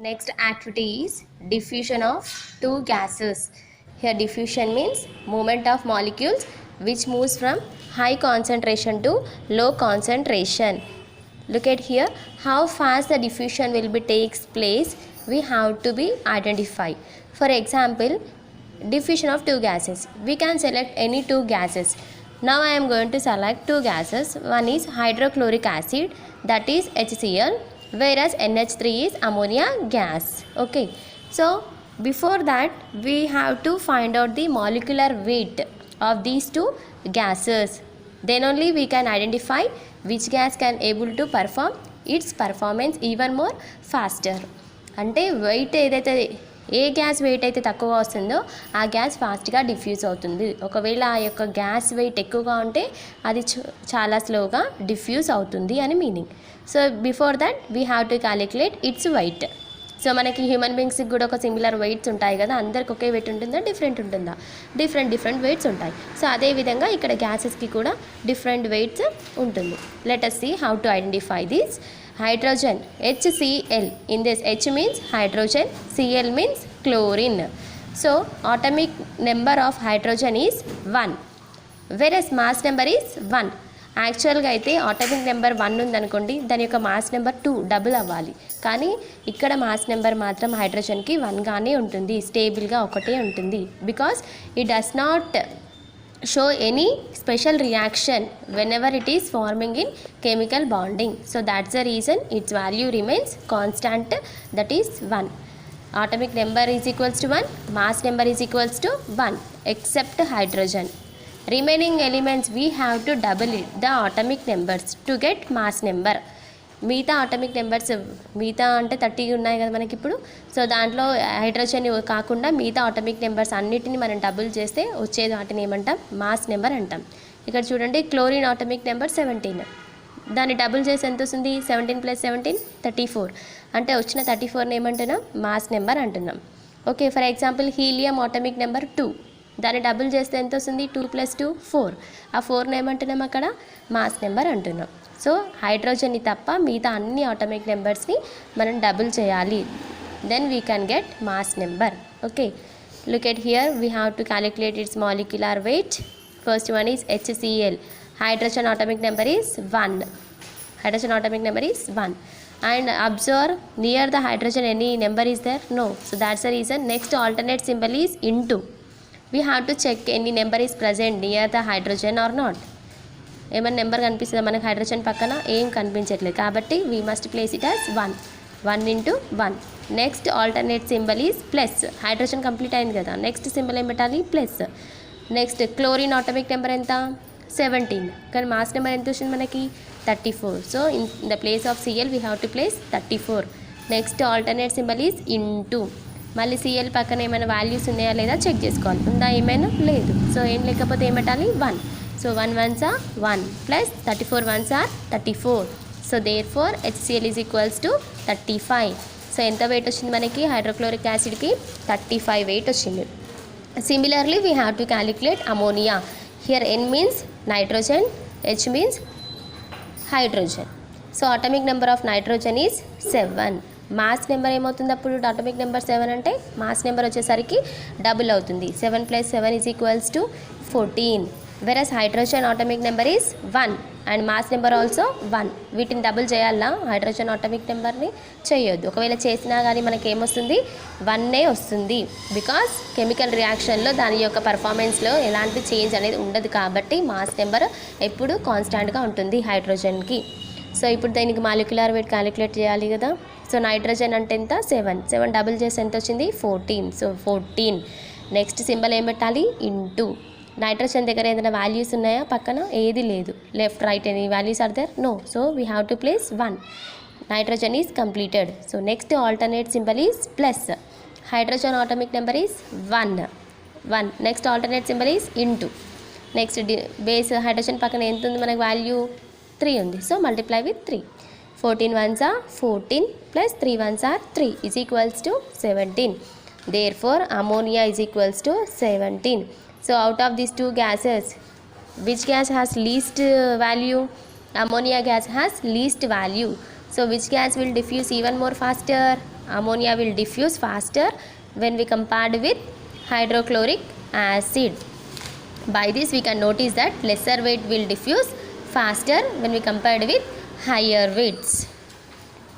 Next activity is diffusion of two gases. Here diffusion means movement of molecules which moves from high concentration to low concentration. Look at here how fast the diffusion will be takes place. We have to be identified. For example, diffusion of two gases. We can select any two gases. Now I am going to select two gases. One is hydrochloric acid, that is HCl, whereas NH3 is ammonia gas. Okay, so before that we have to find out the molecular weight of these two gases. Then only we can identify which gas can able to perform its performance even more faster. అంటే wait ఏదైతే ఏ gas wait అయితే తక్కువగా వస్తుందో ఆ gas ఫాస్ట్గా diffuse అవుతుంది. ఒకవేళ ఆ యొక్క గ్యాస్ వెయిట్ ఎక్కువగా ఉంటే అది చాలా స్లోగా డిఫ్యూజ్ అవుతుంది అని meaning. So before that we have to calculate its weight. So మనకి హ్యూమన్ బీయింగ్స్కి కూడా ఒక సిమిలర్ వెయిట్స్ ఉంటాయి కదా, అందరికి ఒకే వెయిట్ ఉంటుందా, డిఫరెంట్ ఉంటుందా? డిఫరెంట్ వెయిట్స్ ఉంటాయి. సో అదేవిధంగా ఇక్కడ గ్యాసెస్కి కూడా డిఫరెంట్ వెయిట్స్ ఉంటుంది. Let us see how to identify this. Hydrogen HCl, in this H means hydrogen, Cl means chlorine. So atomic number of hydrogen is 1 whereas mass number is 1. యాక్చువల్గా అయితే atomic number 1 ఉందనుకోండి, దాని యొక్క mass number 2 double అవ్వాలి. కానీ ఇక్కడ mass number మాత్రం హైడ్రోజన్కి 1గానే ఉంటుంది, స్టేబుల్గా ఒకటే ఉంటుంది. Because it does not show any special reaction whenever it is forming in chemical bonding. So that's the reason its value remains constant, that is 1. Atomic number is equals to 1, mass number is equals to 1 except hydrogen. Remaining elements we have to double it the atomic numbers to get mass number. మిగతా atomic numbers మిగతా అంటే 30 ఉన్నాయి కదా మనకి ఇప్పుడు. So దాంట్లో hydrogen కాకుండా మిగతా ఆటమిక్ నెంబర్స్ అన్నిటిని మనం డబుల్ చేస్తే వచ్చేది వాటిని ఏమంటాం, మాస్ నెంబర్ అంటాం. ఇక్కడ చూడండి క్లోరిన్ ఆటమిక్ నెంబర్ 17, దాన్ని డబుల్ చేసి ఎంత వస్తుంది, 17 + 17 34, అంటే వచ్చిన 34ని ఏమంటున్నాం, మాస్ నెంబర్ అంటున్నాం. Okay, for example helium atomic number 2, దాన్ని డబుల్ చేస్తే ఎంత వస్తుంది, 2 + 2 4, ఆ 4ని ఏమంటున్నాం అక్కడ, మాస్ నెంబర్ అంటున్నాం. సో హైడ్రోజన్ని తప్ప మిగతా అన్ని ఆటమిక్ నెంబర్స్ని మనం డబుల్ చేయాలి, then we can get mass number. Okay, look at here we have to calculate its molecular weight. First one is HCl. Hydrogen atomic number is 1. Hydrogen atomic number is 1. And observe near the hydrogen any number is there? No. So that's the reason. Next alternate symbol is into. We have to check any number is present near the hydrogen or not. ఏమైనా number కనిపిస్తుందా మనకు hydrogen పక్కన, ఏం కనిపించట్లేదు, కాబట్టి we must place it as 1. 1 × 1. Next alternate symbol is plus. Hydrogen complete అయింది కదా, next symbol ఏం పెట్టాలి, plus. Next chlorine atomic number ఎంత, 17, కానీ మాస్ నెంబర్ ఎంత వచ్చింది మనకి, 34. So in the place of Cl we have to place 34. Next alternate symbol is into. మళ్ళీ Cl పక్కన ఏమైనా వాల్యూస్ ఉన్నాయా లేదా చెక్ చేసుకోవాలి, ఉందా ఏమైనా, లేదు. సో ఏం లేకపోతే ఏం పెట్టాలి, 1. So 1 ones are 1 plus 34 ones are 34. So therefore HCl is equals to 35. So ఎంత వెయిట్ వచ్చింది మనకి హైడ్రోక్లోరిక్ యాసిడ్కి, 35 వెయిట్ వచ్చింది. Similarly we have to calculate ammonia. Here N means nitrogen, H means hydrogen. So atomic number of nitrogen is 7. Mass number ఏమవుతుంది అప్పుడు, atomic number 7 అంటే mass number వచ్చేసరికి double అవుతుంది. 7 + 7 is equals to 14. whereas hydrogen atomic number is 1 and mass number also 1. వీటిని double చేయాలా, hydrogen atomic నెంబర్ని చేయొద్దు. ఒకవేళ చేసినా కానీ మనకి ఏమొస్తుంది, 1 వస్తుంది. బికాస్ కెమికల్ రియాక్షన్లో దాని యొక్క పర్ఫార్మెన్స్లో ఎలాంటి చేంజ్ అనేది ఉండదు, కాబట్టి మాస్ నెంబర్ ఎప్పుడు కాన్స్టాంట్గా ఉంటుంది హైడ్రోజన్కి. సో ఇప్పుడు దీనికి మాలిక్యులర్ వెయిట్ క్యాలిక్యులేట్ చేయాలి కదా. సో నైట్రోజన్ అంటే ఎంత, 7 డబుల్ చేసి ఎంత వచ్చింది, 14. సో 14. నెక్స్ట్ సింబల్ ఏం పెట్టాలి, ఇంటూ. నైట్రోజన్ దగ్గర ఏదైనా వాల్యూస్ ఉన్నాయా పక్కన, ఏది లేదు. Left right any values are there, no. So we have to place 1. Nitrogen is completed. So next alternate symbol is plus. Hydrogen atomic number is 1. Next alternate symbol is into. Next base hydrogen పక్కన ఎంత ఉంది మనకు value, 3 ఉంది. So multiply with 3. 14 ones are 14 plus 3 ones are 3 is equals to 17. Therefore ammonia is equals to 17. So out of these two gases, which gas has least value? Ammonia gas has least value. So which gas will diffuse even more faster? Ammonia will diffuse faster when we compared with hydrochloric acid. By this we can notice that lesser weight will diffuse faster when we compared with higher weights.